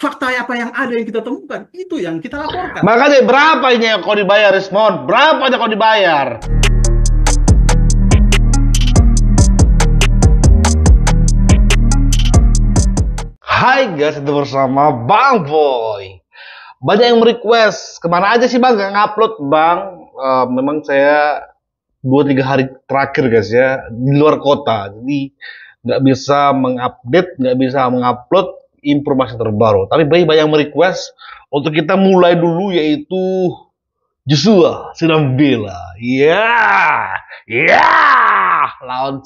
fakta apa yang ada yang kita temukan, itu yang kita laporkan. Makanya berapa ini yang kau dibayar, Rismond? Berapa yang kau dibayar? Hai guys, itu bersama Bang Boy. Banyak yang request, kemana aja sih Bang gak ngupload Bang? Memang saya 2-3 hari terakhir guys ya, di luar kota. Jadi nggak bisa mengupdate, nggak bisa mengupload informasi terbaru. Tapi banyak yang request untuk kita mulai dulu, yaitu Joshua Sinambela. Lawan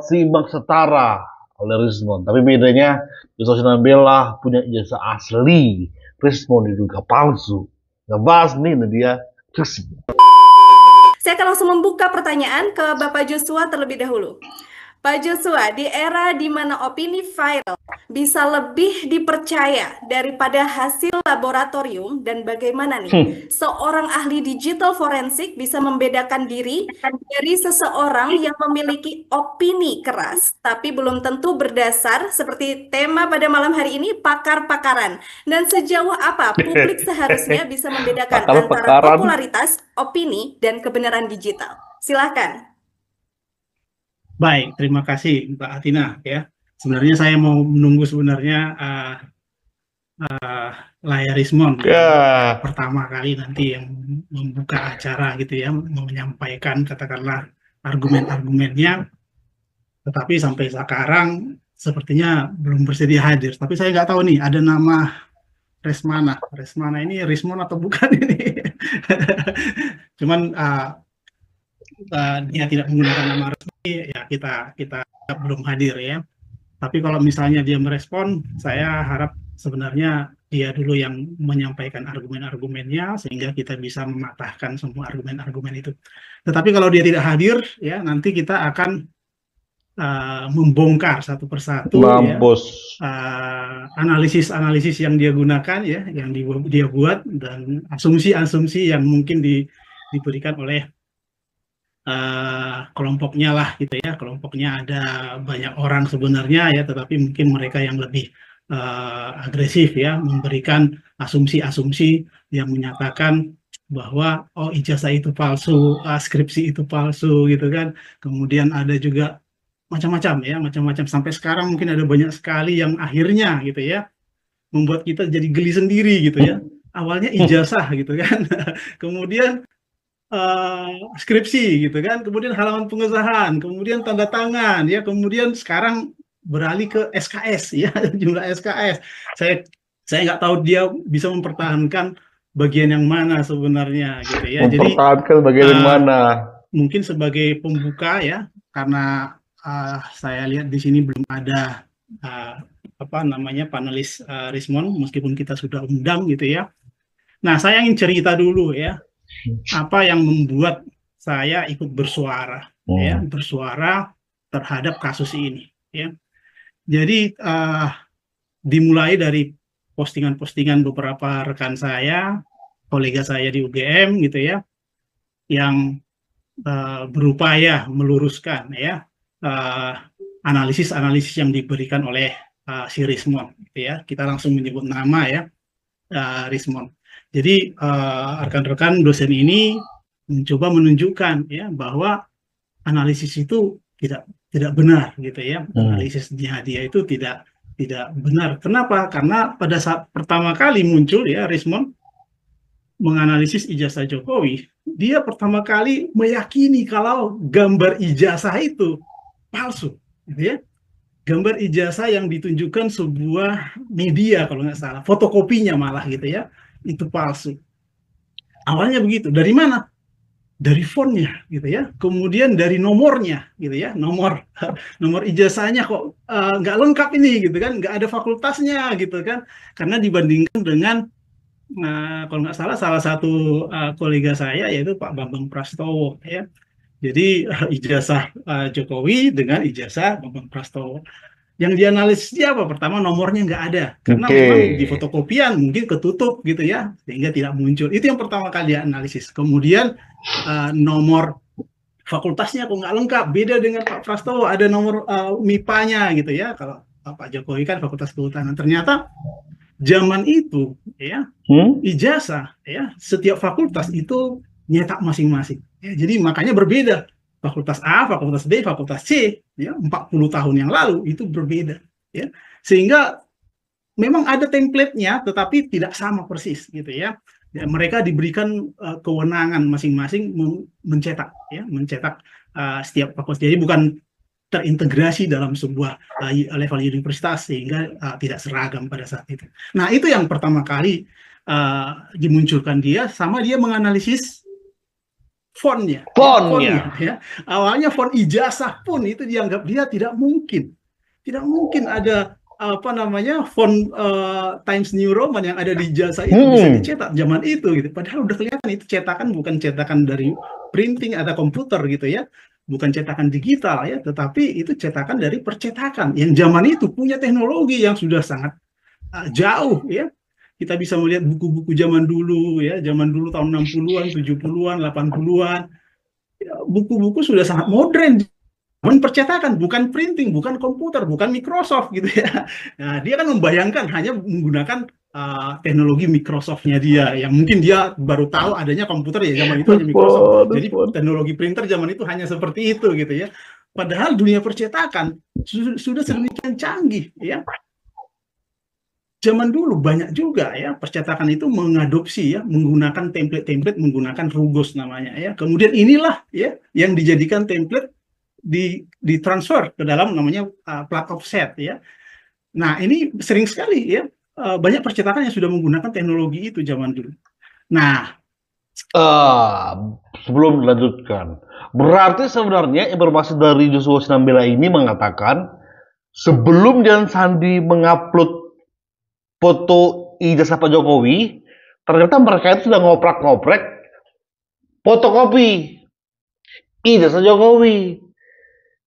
seimbang setara oleh Rismond. Tapi bedanya Joshua Sinambela punya ijazah asli, Rismond diduga palsu. Ngebahas nih dia Joshua. Saya akan langsung membuka pertanyaan ke Bapak Joshua terlebih dahulu. Pak Joshua, di era di mana opini viral bisa lebih dipercaya daripada hasil laboratorium, dan bagaimana nih seorang ahli digital forensik bisa membedakan diri dari seseorang yang memiliki opini keras tapi belum tentu berdasar, seperti tema pada malam hari ini, pakar-pakaran, dan sejauh apa publik seharusnya bisa membedakan antara popularitas, opini, dan kebenaran digital? Silakan. Baik, terima kasih Mbak Atina ya. Sebenarnya saya mau menunggu sebenarnya layar Rismond pertama kali nanti yang membuka acara gitu ya, menyampaikan katakanlah argumen-argumennya. Tetapi sampai sekarang sepertinya belum bersedia hadir. Tapi saya nggak tahu nih ada nama Resmana. Resmana ini Rismond atau bukan ini? Cuman dia tidak menggunakan nama resmi, ya kita belum hadir ya. Tapi kalau misalnya dia merespon, saya harap sebenarnya dia dulu yang menyampaikan argumen-argumennya sehingga kita bisa mematahkan semua argumen-argumen itu. Tetapi kalau dia tidak hadir, ya nanti kita akan membongkar satu persatu ya, analisis-analisis yang dia gunakan ya, yang dia buat, dan asumsi-asumsi yang mungkin diberikan oleh kelompoknya lah gitu ya. Kelompoknya ada banyak orang sebenarnya ya, tetapi mungkin mereka yang lebih agresif ya, memberikan asumsi-asumsi yang menyatakan bahwa oh ijazah itu palsu, skripsi itu palsu gitu kan. Kemudian ada juga macam-macam ya, macam-macam, sampai sekarang mungkin ada banyak sekali yang akhirnya gitu ya membuat kita jadi geli sendiri gitu ya. Awalnya ijazah gitu kan, kemudian skripsi gitu kan, kemudian halaman pengesahan, kemudian tanda tangan ya, kemudian sekarang beralih ke SKS ya, jumlah SKS. Saya nggak tahu dia bisa mempertahankan bagian yang mana sebenarnya gitu ya. Mempertahankan bagian yang mana? Mungkin sebagai pembuka ya, karena saya lihat di sini belum ada panelis Rismond, meskipun kita sudah undang gitu ya. Nah, saya ingin cerita dulu ya, apa yang membuat saya ikut bersuara ya, bersuara terhadap kasus ini ya. Jadi dimulai dari postingan-postingan beberapa rekan saya, kolega saya di UGM gitu ya, yang berupaya meluruskan ya analisis-analisis yang diberikan oleh si Rismond gitu ya. Kita langsung menyebut nama ya, Rismond. Jadi rekan-rekan dosen ini mencoba menunjukkan ya bahwa analisis itu tidak benar gitu ya. Analisisnya dia itu tidak benar. Kenapa? Karena pada saat pertama kali muncul ya Rismond menganalisis ijazah Jokowi, dia pertama kali meyakini kalau gambar ijazah itu palsu gitu ya. Gambar ijazah yang ditunjukkan sebuah media kalau nggak salah, fotokopinya malah gitu ya, itu palsu. Awalnya begitu. Dari mana? Dari fontnya gitu ya. Kemudian dari nomornya gitu ya. Nomor ijazahnya kok nggak lengkap ini gitu kan. Nggak ada fakultasnya gitu kan. Karena dibandingkan dengan kalau nggak salah satu kolega saya, yaitu Pak Bambang Prastowo ya. Jadi ijazah Jokowi dengan ijazah Bambang Prastowo. Yang dianalisis apa? Pertama, nomornya nggak ada, karena memang di fotokopian mungkin ketutup gitu ya, sehingga tidak muncul. Itu yang pertama kali dianalisis. Kemudian nomor fakultasnya kok nggak lengkap, beda dengan Pak Prastowo, ada nomor MIPA-nya gitu ya. Kalau Pak Jokowi kan Fakultas Kehutanan. Ternyata zaman itu ya ijazah ya setiap fakultas itu nyetak masing-masing. Ya, jadi makanya berbeda. Fakultas A, Fakultas B, Fakultas C ya 40 tahun yang lalu itu berbeda ya. Sehingga memang ada template-nya tetapi tidak sama persis gitu ya. Ya, mereka diberikan kewenangan masing-masing mencetak ya, mencetak setiap fakultas. Jadi bukan terintegrasi dalam sebuah level universitas sehingga tidak seragam pada saat itu. Nah, itu yang pertama kali dimunculkan dia, sama dia menganalisis fontnya. Fontnya. Ya. Awalnya font ijazah pun itu dianggap dia tidak mungkin. Tidak mungkin ada font Times New Roman yang ada di ijazah itu bisa dicetak zaman itu gitu. Padahal udah kelihatan itu cetakan bukan cetakan dari printing atau komputer gitu ya. Bukan cetakan digital ya, tetapi itu cetakan dari percetakan yang zaman itu punya teknologi yang sudah sangat jauh ya. Kita bisa melihat buku-buku zaman dulu ya, zaman dulu tahun 60-an, 70-an, 80-an. Ya, buku-buku sudah sangat modern. Percetakan, bukan printing, bukan komputer, bukan Microsoft gitu ya. Nah, dia kan membayangkan hanya menggunakan teknologi Microsoft-nya dia, yang mungkin dia baru tahu adanya komputer ya zaman itu hanya Microsoft. Jadi teknologi printer zaman itu hanya seperti itu gitu ya. Padahal dunia percetakan sudah sedemikian canggih ya. Zaman dulu banyak juga ya percetakan itu mengadopsi ya, menggunakan template-template, menggunakan rugos namanya ya. Kemudian inilah ya yang dijadikan template ditransfer ke dalam namanya plat offset ya. Nah, ini sering sekali ya banyak percetakan yang sudah menggunakan teknologi itu zaman dulu. Nah, sebelum dilanjutkan, berarti sebenarnya informasi dari Joshua Sinambela ini mengatakan sebelum Dian Sandi mengupload foto ijazah Pak Jokowi, ternyata mereka itu sudah ngoprak-ngoprek fotokopi ijazah Jokowi.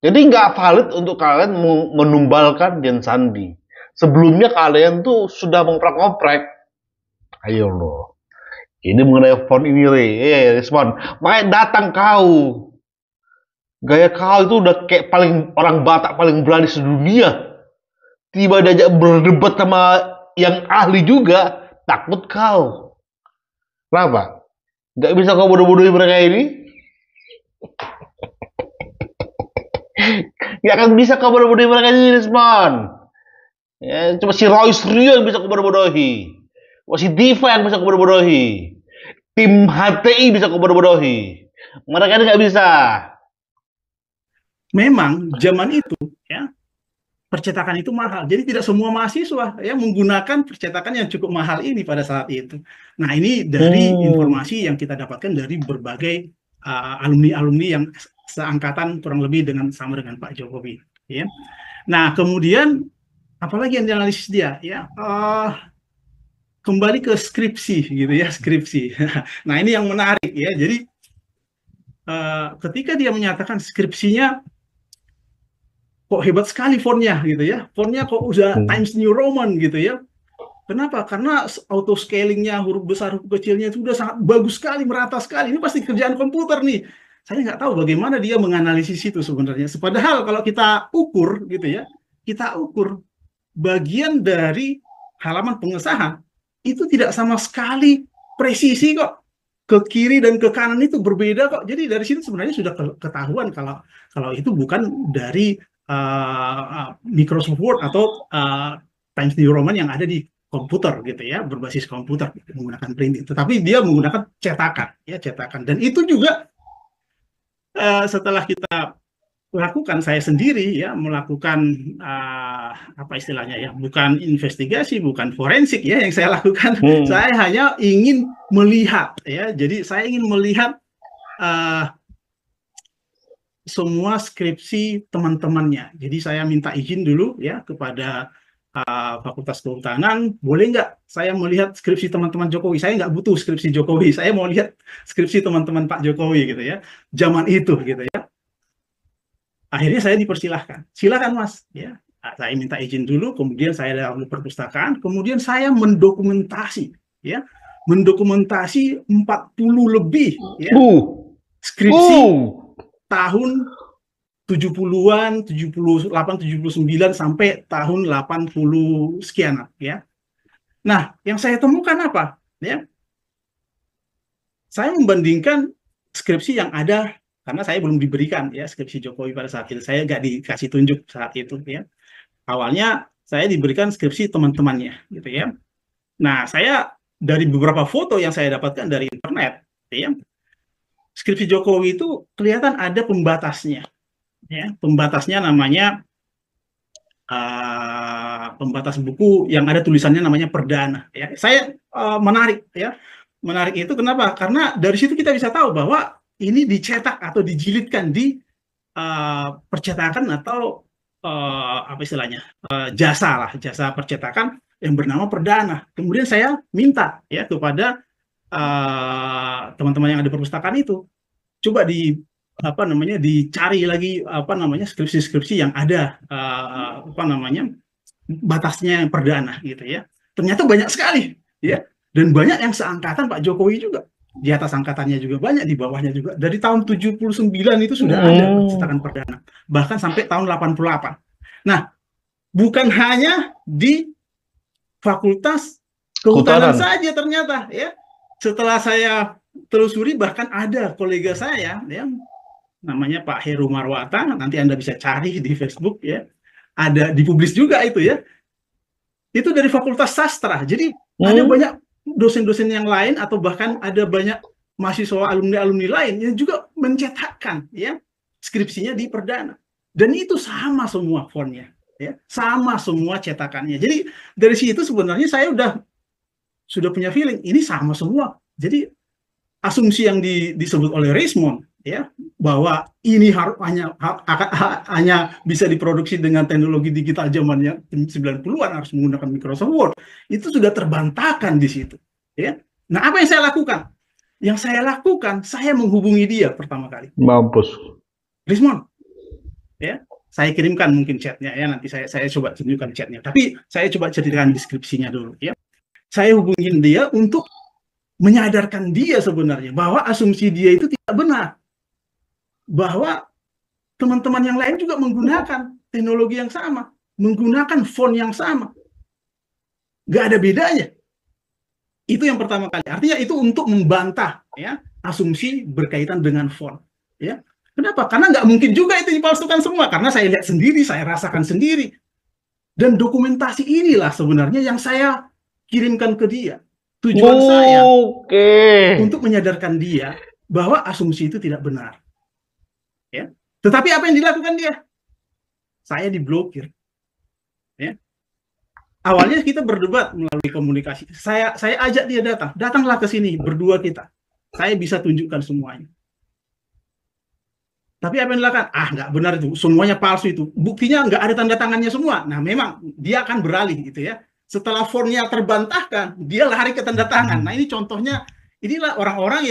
Jadi nggak valid untuk kalian menumbalkan Dian Sandi. Sebelumnya kalian tuh sudah ngoprek-ngoprek. Ayo loh. Ini mengenai font ini, respon. Makanya datang kau. Gaya kau itu udah kayak paling orang Batak paling berani sedunia. Tiba diajak berdebat sama yang ahli juga, takut kau. Kenapa? Nggak bisa kau bodoh-bodohi mereka ini? Nggak akan bisa kau bodoh-bodohi mereka ini, Desmond. Ya, cuma si Royce Rio yang bisa kau bodoh-bodohi. Si Diva yang bisa kau bodoh-bodohi. Tim HTI bisa kau bodoh-bodohi. Mereka ini nggak bisa. Memang zaman itu ya percetakan itu mahal. Jadi tidak semua mahasiswa ya menggunakan percetakan yang cukup mahal ini pada saat itu. Nah, ini dari informasi yang kita dapatkan dari berbagai alumni-alumni yang seangkatan kurang lebih sama dengan Pak Jokowi ya. Nah, kemudian apalagi yang dianalisis dia ya, kembali ke skripsi gitu ya, skripsi. Nah, ini yang menarik ya. Jadi ketika dia menyatakan skripsinya kok hebat sekali fontnya gitu ya, fontnya kok udah Times New Roman gitu ya. Kenapa? Karena auto scalingnya, huruf besar huruf kecilnya itu udah sangat bagus sekali, merata sekali. Ini pasti kerjaan komputer nih. Saya nggak tahu bagaimana dia menganalisis itu sebenarnya. Padahal kalau kita ukur gitu ya, kita ukur bagian dari halaman pengesahan itu tidak sama sekali presisi kok. Ke kiri dan ke kanan itu berbeda kok. Jadi dari situ sebenarnya sudah ketahuan kalau itu bukan dari Microsoft Word atau Times New Roman yang ada di komputer gitu ya, berbasis komputer menggunakan printing. Tetapi dia menggunakan cetakan ya, cetakan. Dan itu juga setelah kita lakukan, saya sendiri ya melakukan apa istilahnya ya, bukan investigasi, bukan forensik ya yang saya lakukan. Saya hanya ingin melihat ya, jadi saya ingin melihat semua skripsi teman-temannya. Jadi saya minta izin dulu ya kepada Fakultas Kehutanan, boleh nggak saya melihat skripsi teman-teman Jokowi? Saya nggak butuh skripsi Jokowi, saya mau lihat skripsi teman-teman Pak Jokowi gitu ya, zaman itu gitu ya. Akhirnya saya dipersilahkan, silakan Mas ya. Saya minta izin dulu, kemudian saya dalam perpustakaan, kemudian saya mendokumentasi ya, mendokumentasi 40 lebih ya skripsi tahun 70-an, 78, 79 sampai tahun 80 sekian ya. Nah, yang saya temukan apa? Ya, saya membandingkan skripsi yang ada karena saya belum diberikan ya skripsi Jokowi pada saat itu. Saya nggak dikasih tunjuk saat itu ya. Awalnya saya diberikan skripsi teman-temannya gitu ya. Nah, saya dari beberapa foto yang saya dapatkan dari internet ya, skripsi Jokowi itu kelihatan ada pembatasnya ya. Pembatasnya namanya pembatas buku yang ada tulisannya namanya perdana ya. Saya menarik ya. Menarik itu kenapa? Karena dari situ kita bisa tahu bahwa ini dicetak atau dijilidkan di percetakan atau apa istilahnya jasa percetakan yang bernama perdana. Kemudian saya minta ya kepada teman-teman yang ada di perpustakaan itu, coba dicari lagi skripsi-skripsi yang ada batasnya perdana gitu ya. Ternyata banyak sekali ya, dan banyak yang seangkatan Pak Jokowi juga. Di atas angkatannya juga banyak, di bawahnya juga. Dari tahun 79 itu sudah ada percetakan perdana. Bahkan sampai tahun 88. Nah, bukan hanya di Fakultas Kehutanan saja ternyata ya. Setelah saya telusuri, bahkan ada kolega saya ya, namanya Pak Heru Marwata, nanti Anda bisa cari di Facebook ya. Ada dipublis juga itu ya. Itu dari Fakultas Sastra. Jadi ada banyak dosen-dosen yang lain atau bahkan ada banyak mahasiswa alumni-alumni lain yang juga mencetakkan ya skripsinya di perdana. Dan itu sama semua fontnya ya, sama semua cetakannya. Jadi dari situ sebenarnya saya sudah punya feeling ini sama semua. Jadi asumsi yang disebut oleh Rismond ya, bahwa ini hanya bisa diproduksi dengan teknologi digital zamannya 90-an harus menggunakan Microsoft Word, itu sudah terbantahkan di situ ya. Nah, apa yang saya lakukan? Yang saya lakukan, saya menghubungi dia pertama kali. Mampus. Rismond ya, saya kirimkan mungkin chatnya ya, nanti saya coba tunjukkan chatnya, tapi saya coba ceritakan deskripsinya dulu ya. Saya hubungin dia untuk menyadarkan dia sebenarnya bahwa asumsi dia itu tidak benar, bahwa teman-teman yang lain juga menggunakan teknologi yang sama, menggunakan font yang sama, nggak ada bedanya. Itu yang pertama kali. Artinya itu untuk membantah ya asumsi berkaitan dengan font. Ya, kenapa? Karena nggak mungkin juga itu dipalsukan semua. Karena saya lihat sendiri, saya rasakan sendiri, dan dokumentasi inilah sebenarnya yang saya kirimkan ke dia. Tujuan saya untuk menyadarkan dia bahwa asumsi itu tidak benar. Ya. Tetapi apa yang dilakukan dia? Saya diblokir. Ya. Awalnya kita berdebat melalui komunikasi. Saya ajak dia datanglah ke sini berdua kita. Saya bisa tunjukkan semuanya. Tapi apa yang dilakukan? Nggak benar itu, semuanya palsu itu. Buktinya nggak ada tanda tangannya semua. Nah, memang dia akan beralih gitu ya. Setelah fontnya terbantahkan, dia lari ke tanda tangan. Nah, ini contohnya. Inilah orang-orang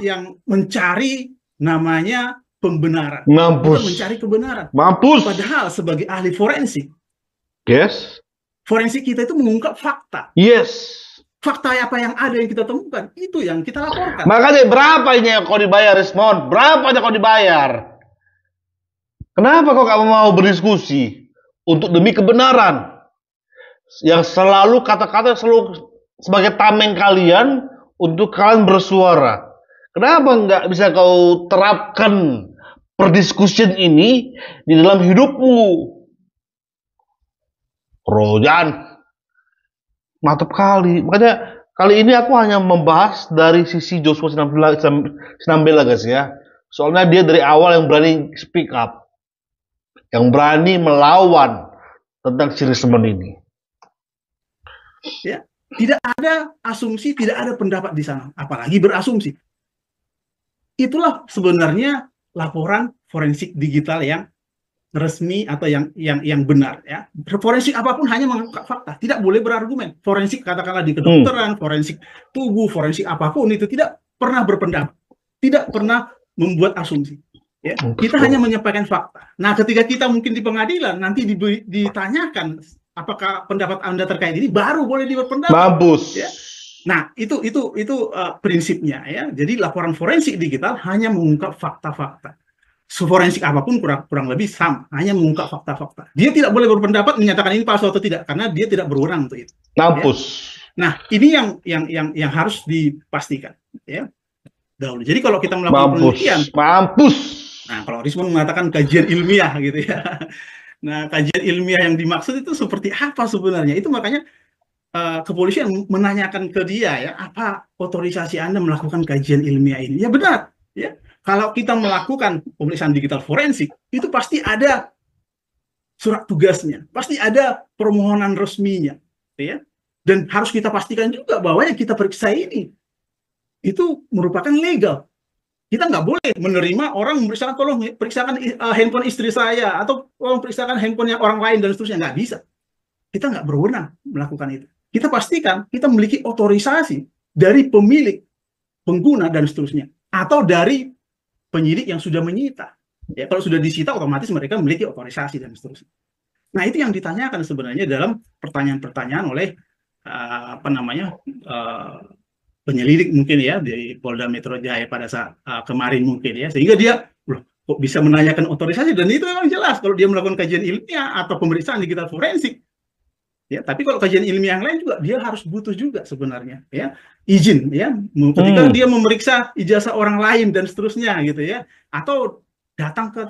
yang mencari namanya pembenaran. Mampus. Mencari kebenaran. Mampus. Padahal sebagai ahli forensik, yes, forensik kita itu mengungkap fakta. Yes. Fakta apa yang ada yang kita temukan, itu yang kita laporkan. Makanya berapa ini yang kau dibayar, Rismond? Berapa aja kau dibayar? Kenapa kau gak mau berdiskusi untuk demi kebenaran? Yang selalu kata-kata selalu sebagai tameng kalian untuk kalian bersuara. Kenapa nggak bisa kau terapkan perdiskusian ini di dalam hidupmu? Rojan, mantap kali. Makanya kali ini aku hanya membahas dari sisi Joshua Sinambela guys ya. Soalnya dia dari awal yang berani speak up, yang berani melawan tentang Rismond ini. Ya, tidak ada asumsi, tidak ada pendapat di sana, apalagi berasumsi. Itulah sebenarnya laporan forensik digital yang resmi atau yang benar ya. Forensik apapun hanya mengungkap fakta, tidak boleh berargumen. Forensik katakanlah di kedokteran, forensik tubuh, forensik apapun itu tidak pernah berpendapat, tidak pernah membuat asumsi. Ya. Kita hanya menyampaikan fakta. Nah, ketika kita mungkin di pengadilan nanti ditanyakan apakah pendapat Anda terkait ini, baru boleh berpendapat. Mampus. Ya. Nah, itu prinsipnya ya. Jadi laporan forensik digital hanya mengungkap fakta-fakta. forensik apapun kurang lebih sama, hanya mengungkap fakta-fakta. Dia tidak boleh berpendapat menyatakan ini palsu atau tidak, karena dia tidak berwenang untuk itu. Mampus. Nah, ini yang harus dipastikan, ya. Dahulu. Jadi kalau kita melakukan penelitian, mampus. Nah, kalau Rismond mengatakan kajian ilmiah gitu ya. Nah, kajian ilmiah yang dimaksud itu seperti apa sebenarnya? Itu makanya kepolisian menanyakan ke dia, ya, apa otorisasi Anda melakukan kajian ilmiah ini? Ya benar, ya. Kalau kita melakukan pemeriksaan digital forensik, itu pasti ada surat tugasnya, pasti ada permohonan resminya, ya. Dan harus kita pastikan juga bahwa yang kita periksa ini itu merupakan legal. Kita nggak boleh menerima orang memeriksakan, tolong periksakan handphone istri saya, atau tolong periksakan handphonenya orang lain, dan seterusnya. Nggak bisa. Kita nggak berwenang melakukan itu. Kita pastikan kita memiliki otorisasi dari pemilik, pengguna, dan seterusnya. Atau dari penyidik yang sudah menyita. Ya, kalau sudah disita, otomatis mereka memiliki otorisasi, dan seterusnya. Nah, itu yang ditanyakan sebenarnya dalam pertanyaan-pertanyaan oleh penyelidik mungkin ya di Polda Metro Jaya pada saat kemarin mungkin ya, sehingga dia loh, kok bisa menanyakan otorisasi, dan itu memang jelas kalau dia melakukan kajian ilmiah atau pemeriksaan digital forensik ya. Tapi kalau kajian ilmiah yang lain juga dia harus butuh juga sebenarnya ya izin ya, ketika dia memeriksa ijazah orang lain dan seterusnya gitu ya, atau datang ke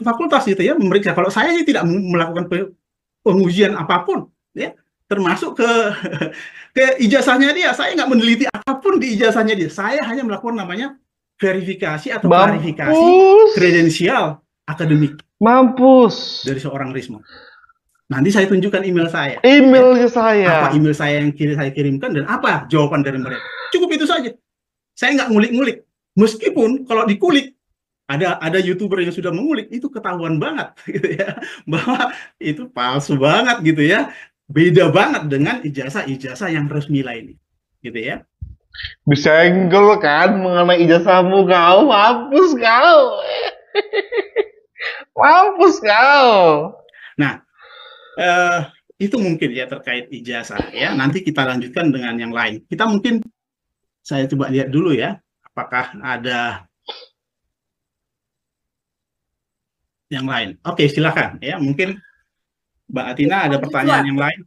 fakultas gitu ya memeriksa. Kalau saya sih tidak melakukan pengujian apapun ya, termasuk ke ijazahnya dia. Saya nggak meneliti apapun di ijazahnya dia. Saya hanya melakukan namanya verifikasi atau klarifikasi kredensial akademik. Mampus. Dari seorang Rismond. Nanti saya tunjukkan email saya. Emailnya saya. Apa email saya yang saya kirimkan dan apa jawaban dari mereka. Cukup itu saja. Saya nggak ngulik-ngulik. Meskipun kalau dikulik, ada YouTuber yang sudah mengulik, itu ketahuan banget gitu ya, bahwa itu palsu banget gitu ya. Beda banget dengan ijazah-ijazah yang resmi lainnya, gitu ya. Disenggol kan mengenai ijazahmu kau, mampus kau. Mampus kau. Nah, itu mungkin ya terkait ijazah ya. Nanti kita lanjutkan dengan yang lain. Kita mungkin, saya coba lihat dulu ya, apakah ada yang lain. Oke, silakan ya. Mungkin Mbak Atina ada pertanyaan yang lain?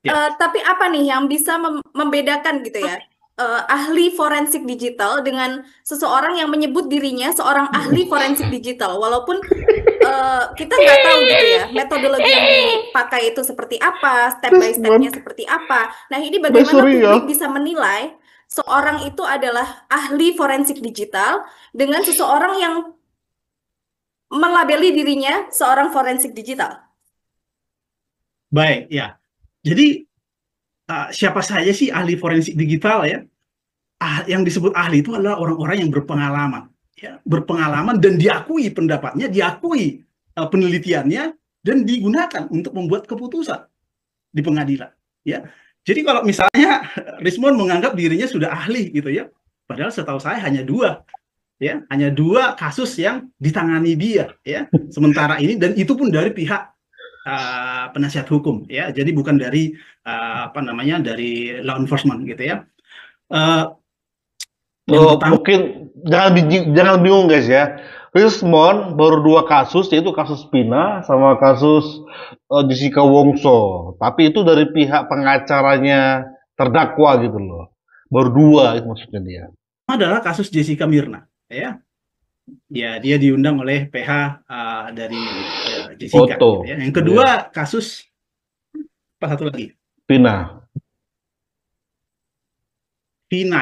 Ya. Tapi apa nih yang bisa membedakan gitu ya, ahli forensik digital dengan seseorang yang menyebut dirinya seorang ahli forensik digital, walaupun kita nggak tahu gitu ya metodologi yang dipakai itu seperti apa, step by stepnya seperti apa. Nah, ini bagaimana publik bisa menilai seorang itu adalah ahli forensik digital dengan seseorang yang melabeli dirinya seorang forensik digital? Baik, ya. Jadi siapa saja sih ahli forensik digital ya? Yang disebut ahli itu adalah orang-orang yang berpengalaman, ya, berpengalaman dan diakui pendapatnya, diakui penelitiannya, dan digunakan untuk membuat keputusan di pengadilan. Ya, jadi kalau misalnya Rismond menganggap dirinya sudah ahli gitu ya, padahal setahu saya hanya dua kasus yang ditangani dia, ya, sementara ini, dan itu pun dari pihak penasihat hukum ya, jadi bukan dari dari law enforcement gitu ya. Mungkin jangan bingung guys ya, Rismond baru 2 kasus, yaitu kasus Vina sama kasus Jessica Wongso, tapi itu dari pihak pengacaranya terdakwa gitu loh, baru 2 itu maksudnya dia. Adalah kasus Jessica Mirna ya. Ya, dia diundang oleh PH dari Jessica. Gitu ya. Yang kedua kasus apa satu lagi? Vina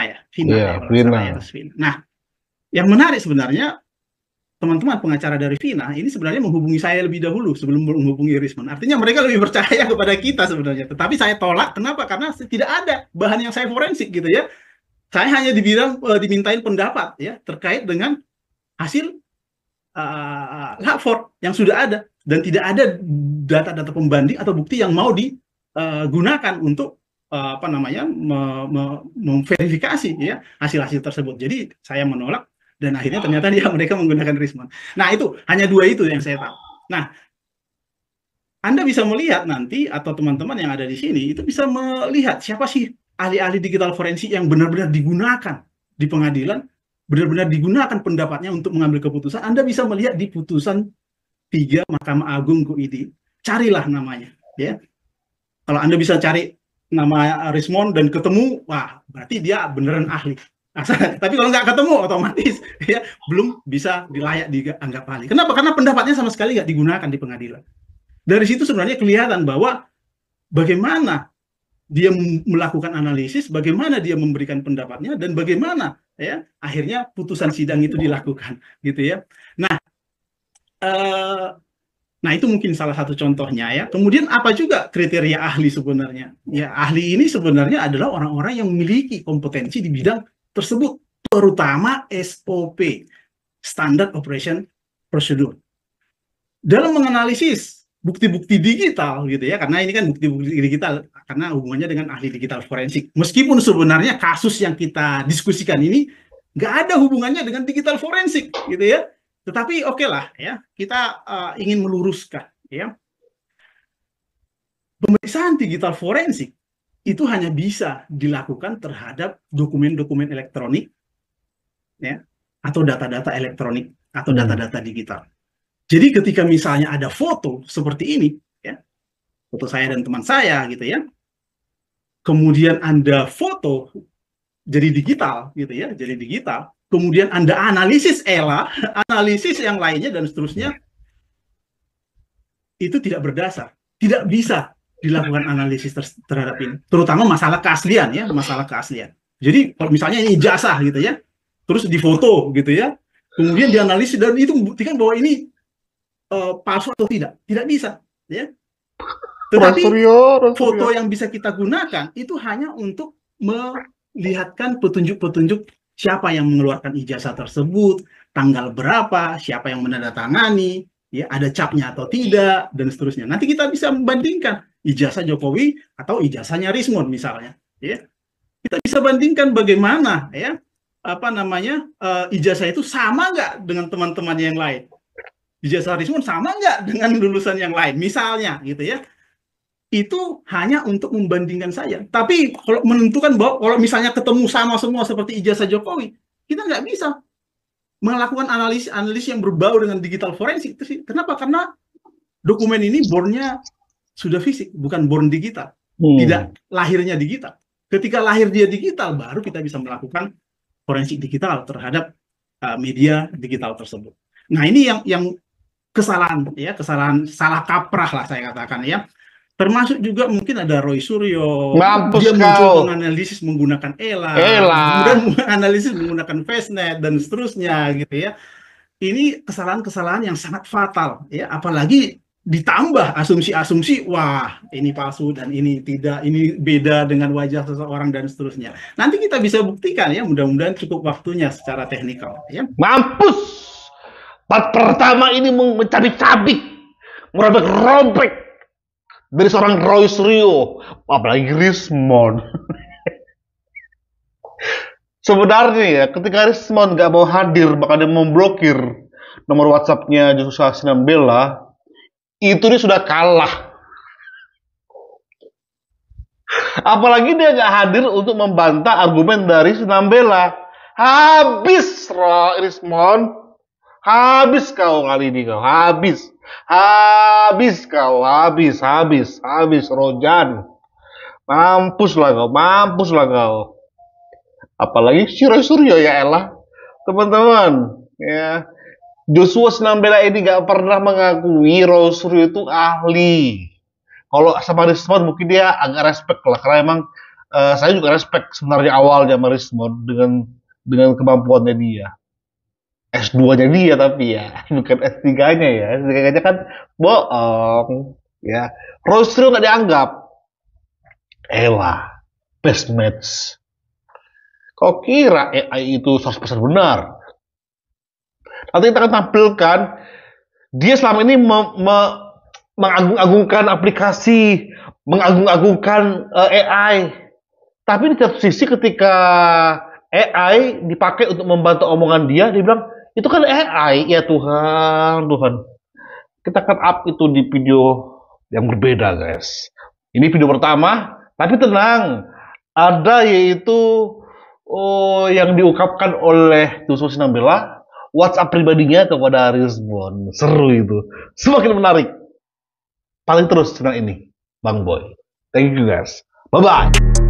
ya. Vina. Nah, yang menarik sebenarnya teman-teman pengacara dari Vina ini sebenarnya menghubungi saya lebih dahulu sebelum menghubungi Rismond. Artinya mereka lebih percaya kepada kita sebenarnya. Tetapi saya tolak. Kenapa? Karena tidak ada bahan yang saya forensik gitu ya. Saya hanya dimintain pendapat ya terkait dengan hasil lapor yang sudah ada, dan tidak ada data-data pembanding atau bukti yang mau digunakan untuk memverifikasi ya hasil-hasil tersebut. Jadi saya menolak, dan akhirnya ternyata mereka menggunakan Rismond. Nah, itu hanya 2 itu yang saya tahu. Nah, Anda bisa melihat nanti, atau teman-teman yang ada di sini itu bisa melihat siapa sih ahli-ahli digital forensik yang benar-benar digunakan di pengadilan benar-benar digunakan pendapatnya untuk mengambil keputusan, Anda bisa melihat di putusan 3 Mahkamah Agung QID. Carilah namanya, ya. Kalau Anda bisa cari nama Rismond dan ketemu, wah, berarti dia beneran ahli. Tapi kalau nggak ketemu, otomatis ya belum bisa dilayak dianggap ahli. Kenapa? Karena pendapatnya sama sekali nggak digunakan di pengadilan. Dari situ sebenarnya kelihatan bahwa bagaimana dia melakukan analisis, bagaimana dia memberikan pendapatnya, dan bagaimana ya akhirnya putusan sidang itu dilakukan, gitu ya. Nah, nah itu mungkin salah satu contohnya ya. Kemudian apa juga kriteria ahli sebenarnya? Ya, ahli ini sebenarnya adalah orang-orang yang memiliki kompetensi di bidang tersebut, terutama SOP, Standard Operation Procedure. Dalam menganalisis bukti-bukti digital gitu ya, karena ini kan bukti-bukti digital karena hubungannya dengan ahli digital forensik. Meskipun sebenarnya kasus yang kita diskusikan ini nggak ada hubungannya dengan digital forensik gitu ya. Tetapi oke lah ya, kita ingin meluruskan ya. Pemeriksaan digital forensik itu hanya bisa dilakukan terhadap dokumen-dokumen elektronik ya, atau data-data elektronik atau data-data digital. Jadi ketika misalnya ada foto seperti ini, ya, foto saya dan teman saya gitu ya, kemudian Anda foto jadi digital gitu ya, jadi digital, kemudian Anda analisis ELA, analisis yang lainnya dan seterusnya, itu tidak berdasar, tidak bisa dilakukan analisis terhadap ini, terutama masalah keaslian ya, masalah keaslian. Jadi kalau misalnya ini ijazah gitu ya, terus difoto gitu ya, kemudian dianalisis dan itu membuktikan bahwa ini palsu atau tidak bisa ya. Tetapi foto yang bisa kita gunakan itu hanya untuk melihatkan petunjuk-petunjuk siapa yang mengeluarkan ijazah tersebut, tanggal berapa, siapa yang menandatangani, ya ada capnya atau tidak dan seterusnya. Nanti kita bisa membandingkan ijazah Jokowi atau ijazahnya Rismond misalnya, ya. Kita bisa bandingkan bagaimana ya ijazah itu sama nggak dengan teman-teman yang lain. Ijazah Rismond sama nggak dengan lulusan yang lain, misalnya gitu ya. Itu hanya untuk membandingkan saja. Tapi kalau menentukan bahwa kalau misalnya ketemu sama semua seperti ijazah Jokowi, kita nggak bisa melakukan analisis yang berbau dengan digital forensik. Itu sih. Kenapa? Karena dokumen ini born-nya sudah fisik, bukan born digital. Tidak lahirnya digital. Ketika lahir dia digital, baru kita bisa melakukan forensik digital terhadap media digital tersebut. Nah ini yang kesalahan ya, salah kaprah lah saya katakan ya. Termasuk juga mungkin ada Roy Suryo, dia muncul menganalisis menggunakan ELA, kemudian menganalisis menggunakan Fastnet dan seterusnya gitu ya. Ini kesalahan-kesalahan yang sangat fatal ya, apalagi ditambah asumsi-asumsi, wah ini palsu dan ini tidak, ini beda dengan wajah seseorang dan seterusnya. Nanti kita bisa buktikan ya, mudah-mudahan cukup waktunya secara teknikal ya. Mampus! Part pertama ini mencabik-cabik, merobek-robek dari seorang Roy Suryo, apalagi Rismond. Sebenarnya ya, ketika Rismond nggak mau hadir, bahkan dia memblokir nomor WhatsApp-nya Joshua Sinambela, itu dia sudah kalah. Apalagi dia nggak hadir untuk membantah argumen dari Sinambela. Habis Rismond. Habis kau kali ini kau, habis kau, habis Rojan, mampus lah kau. Apalagi si Roy Suryo ya elah, teman-teman, ya Joshua Sinambela ini gak pernah mengakui Roy Suryo itu ahli. Kalau sama Rismond mungkin dia agak respect lah, karena emang saya juga respect sebenarnya awalnya sama Rismond dengan kemampuannya dia. S2-nya dia tapi ya, bukan S3-nya ya. S3-nya kan bohong ya. Roy Suryo nggak dianggap. Elah, best match. Kau kira AI itu 100% benar? Nanti kita akan tampilkan dia selama ini mengagung-agungkan aplikasi, mengagung-agungkan AI. Tapi di satu sisi ketika AI dipakai untuk membantu omongan dia bilang, itu kan AI, ya Tuhan. Kita akan up itu di video yang berbeda, guys. Ini video pertama, tapi tenang, ada yaitu Oh, yang diungkapkan oleh Joshua Sinambela, WhatsApp pribadinya kepada Rizmon. Seru itu. Semakin menarik. Paling terus tentang ini, Bang Boy. Thank you guys. Bye-bye.